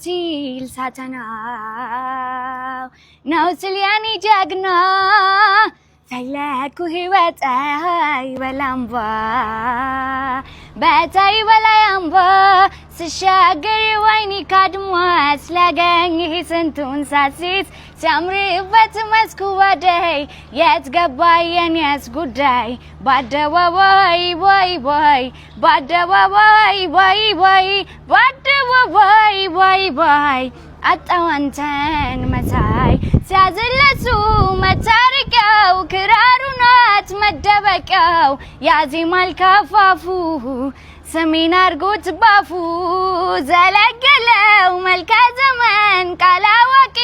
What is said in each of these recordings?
ሲል ሳተናው ነው ስልያኒ ጀግና ፈለኩ ህይወት አይበላምባ በታይ በላያምባ ስሻገር ወይኒ ካድማስ ላገኝ ስንቱን ሳሲት ሲያምርበት መስኩ ወደይ የት ገባ የኔስ ጉዳይ ባደባባይ ባይ ባይ ባደባባይ ባይ ባይ ባደባባይ ባይ ባይ አጣዋንተን መሳይ ሲያዝለሱ መታረቂያው ክራሩ ናት መደበቂያው ያዚማል ካፋፉ ሰሜን አርጎት ባፉ ዘለገለው መልከ ዘመን ቃላዋቂ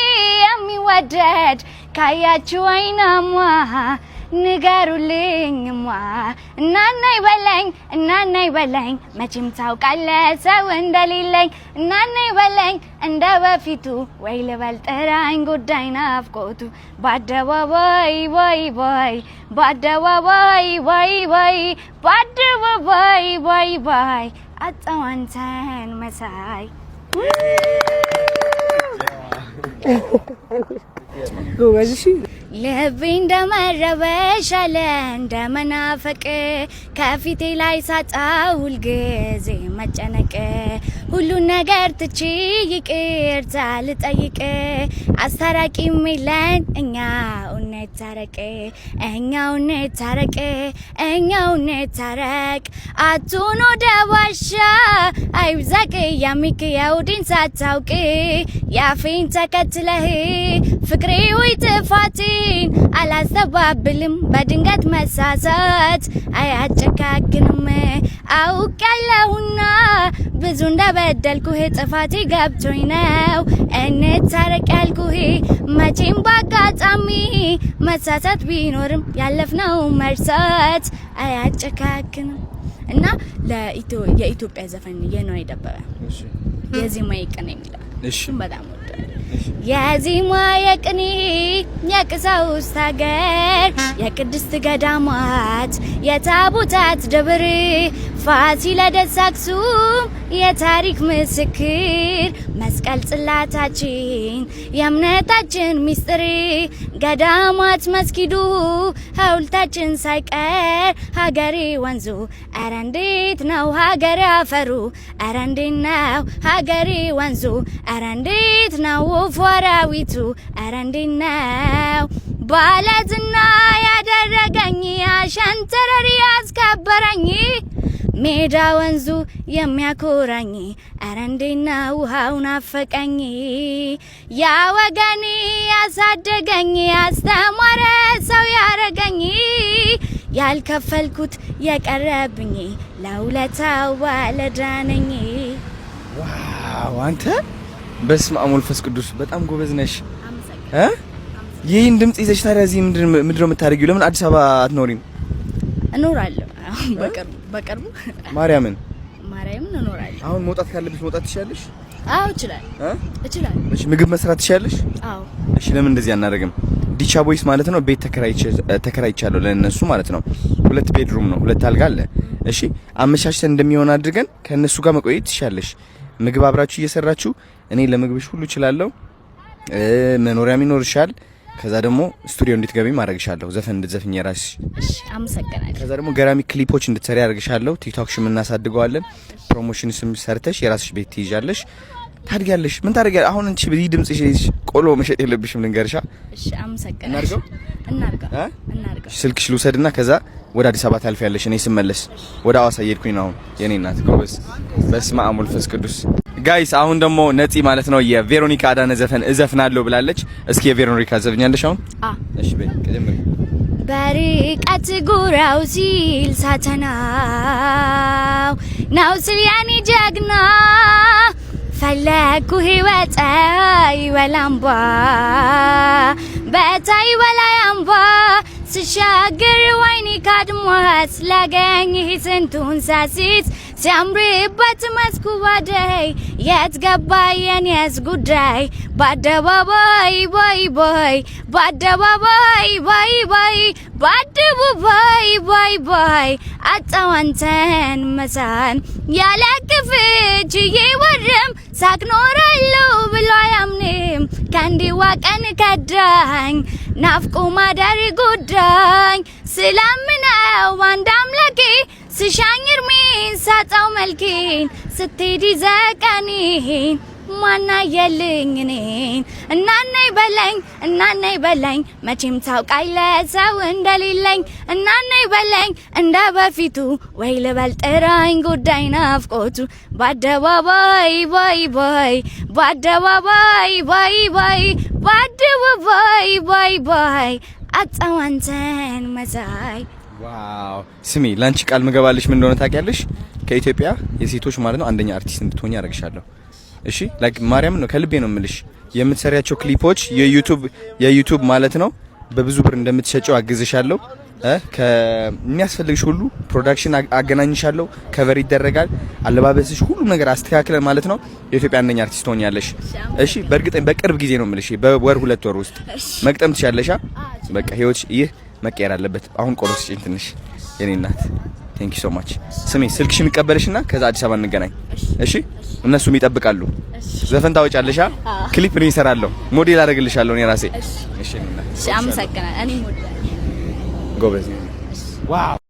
የሚወደድ ካያችሁ አይናማ ንገሩልኝማ እናናይ በለኝ መቼም ታውቃለህ ሰው እንደሌለኝ እናናይ በለኝ እንደ በፊቱ ወይ ልበል ጥራኝ ጉዳይ ናፍቆቱ ባደባባይ ባይ ባይ ባደባባይ ባይ ባይ ባደባባይ ባይ ባይ አጣዋንተን መሳይ ጎበዝሽ ልቤ እንደመረበሽ አለ እንደመናፈቅ ከፊቴ ላይ ሳጣው ሁልጊዜ መጨነቅ ሁሉን ነገር ትቼ ይቅርታ ልጠይቅ አስታራቂ ሚለን እኛው እንታረቅ አቱን ወደ ዋሻ አይብዛቅ ያሚክየው ዲን ሳታውቅ ያፌን ተከትለህ ፍቅሬ ወይ ጥፋቴን አላስተባብልም በድንገት መሳሳት አያጨካክንም አውቃለሁና ብዙ እንደበደልኩህ ጥፋቴ ገብቶኝ ነው እንታረቅ ያልኩህ መቼም ባጋጣሚ መሳሳት ቢኖርም ያለፍነው መርሳት አያጨካክንም እና የኢትዮጵያ ዘፈን የነዋይ ደበበ የዜማ የቅኔ የሚለው እሺም በጣም ወዳለሁ የዜማ የቅኔ የቀሳውስት ሀገር የቅድስት ገዳማት የታቦታት ደብር ፋሲለደስ አክሱም የታሪክ ምስክር መስቀል ጽላታችን የእምነታችን ሚስጥር ገዳማት መስጊዱ ሐውልታችን ሳይቀር ሀገሬ ወንዙ ኧረ እንዴት ነው ሀገሬ አፈሩ ኧረ እንዴት ነው ሀገሬ ወንዙ ኧረ እንዴት ነው ፎራዊቱ ኧረ እንዴት ነው ባለዝና ያደረገኝ አሸንተረሪ ያስከበረኝ ሜዳ ወንዙ የሚያኮራኝ ኧረ እንዴት ነው ውሃው ናፈቀኝ ያ ወገኔ ያሳደገኝ ያስተማረ ሰው ያረገኝ ያልከፈልኩት የቀረብኝ ለውለታው ባለዳነኝ ዋው አንተ በስመ አብ ወመንፈስ ቅዱስ በጣም ጎበዝ ነሽ ይሄን ድምጽ ይዘሽ ታዲያ እዚህ ምንድነው የምታደርጊው ለምን አዲስ አበባ አትኖሪም እኖራለሁ በቅርቡ ማርያምን እኖራለሁ አሁን መውጣት ካለብሽ መውጣት ትችያለሽ አዎ እችላለሁ እሺ ምግብ መስራት ትችያለሽ አዎ እሺ ለምን እንደዚህ አናደርግም ዲቻ ቦይስ ማለት ነው ቤት ተከራይቻለሁ ለነሱ ማለት ነው 2 ቤድሩም ነው 2 አልጋ አለ እሺ አመቻችተን እንደሚሆን አድርገን ከነሱ ጋር መቆየት ትችያለሽ ምግብ አብራችሁ እየሰራችሁ እኔ ለምግብሽ ሁሉ እችላለሁ መኖሪያም ይኖርሻል ከዛ ደግሞ ስቱዲዮ እንድትገቢ ማድረግሻለሁ ዘፈን እንድትዘፍኝ የራስሽ እሺ አመሰግናለሁ ከዛ ደግሞ ገራሚ ክሊፖች እንድትሰሪ አድርግሻለሁ ቲክቶክሽም እናሳድገዋለን ፕሮሞሽንስም ሰርተሽ የራስሽ ቤት ትይዣለሽ ታድጊያለሽ ምን ታድጊያለሽ አሁን እንቺ በዚህ ድምጽሽ ቆሎ መሸጥ የለብሽም ልንገርሻ እሺ አመሰግናለሁ እናርገው ስልክሽ ልውሰድና ከዛ ወደ አዲስ አበባ ታልፊያለሽ እኔ ስመለስ ወደ አዋሳ እየሄድኩኝ ነው የኔ እናት ጎበዝ በስመ አብ ወመንፈስ ቅዱስ ጋይስ አሁን ደግሞ ነፂ ማለት ነው የቬሮኒካ አዳነ ዘፈን እዘፍናለሁ ብላለች እስኪ የቬሮኒካ ዘፍኛለሽ አሁን እሺ በይ ከጀመረ በርቀት ጉራው ሲል ሳተናው ነው ሲያኒ ጀግና ፈለኩ ህይወት አይበላምባ በታይ በላያምባ ስሻገር ወይኔ ካድማስ ላገኝ ስንቱን ሳሲት ሲያምርበት መስኩ ባደይ የት ገባ የኔስ ጉዳይ በአደባባይ ባይ ባይ በአደባባይ ባይ ባይ በአደባባይ ባይ ባይ አጣዋንተን መሳን ያላክፍች ይወርም ሳክኖራለሁ ብሎ አያምንም ከንዲዋ ቀን ከዳኝ ናፍቆ ማደር ጉዳኝ ስለምነው አንድ አምላኬ ስሻኝ እርሜን ሳጣው መልኬን ስትሄድ ዘቀኔን ማና የልኝ እኔን እናናይ በለኝ መቼም ታውቃለህ ሰው እንደሌለኝ እናናይ በለኝ እንደ በፊቱ ወይ ልበል ጥራኝ ጉዳይ ናፍቆቱ በአደባባይ ባይ ባይ በአደባባይ ባይ ባይ በአደባባይ ባይ ባይ አጣዋንተን መሳይ። ዋው ስሚ ላንቺ ቃል ምገባልሽ ምን እንደሆነ ታውቂያለሽ? ከኢትዮጵያ የሴቶች ማለት ነው አንደኛ አርቲስት እንድትሆኚ ያደርግሻለሁ። እሺ ላይክ ማርያም ነው ከልቤ ነው የምልሽ። የምትሰሪያቸው ክሊፖች የዩቲዩብ ማለት ነው በብዙ ብር እንደምትሸጪው አግዝሻለሁ። ከሚያስፈልግሽ ሁሉ ፕሮዳክሽን አገናኝሻለሁ። ከቨር ይደረጋል። አለባበስሽ ሁሉ ነገር አስተካክለን ማለት ነው የኢትዮጵያ አንደኛ አርቲስት ሆኛለሽ። እሺ በእርግጥ በቅርብ ጊዜ ነው የምልሽ በወር 2 ወር ውስጥ መቅጠም ትችያለሽ። በቃ ህይወትሽ ይህ መቀየር አለበት። አሁን ቆሎስ ጭኝ ትንሽ የኔ እናት ቴንክ ዩ ሶ ማች። ስሚ ስልክሽን እንቀበልሽና ከዛ አዲስ አበባ እንገናኝ። እሺ እነሱም ይጠብቃሉ። ዘፈን ታወጫለሽ? ክሊፕ ነው ይሰራለሁ። ሞዴል አደርግልሻለሁ እኔ ራሴ። እሺ እናት አመሰግናለሁ። እኔ ሞዴል ጎበዝ። ዋው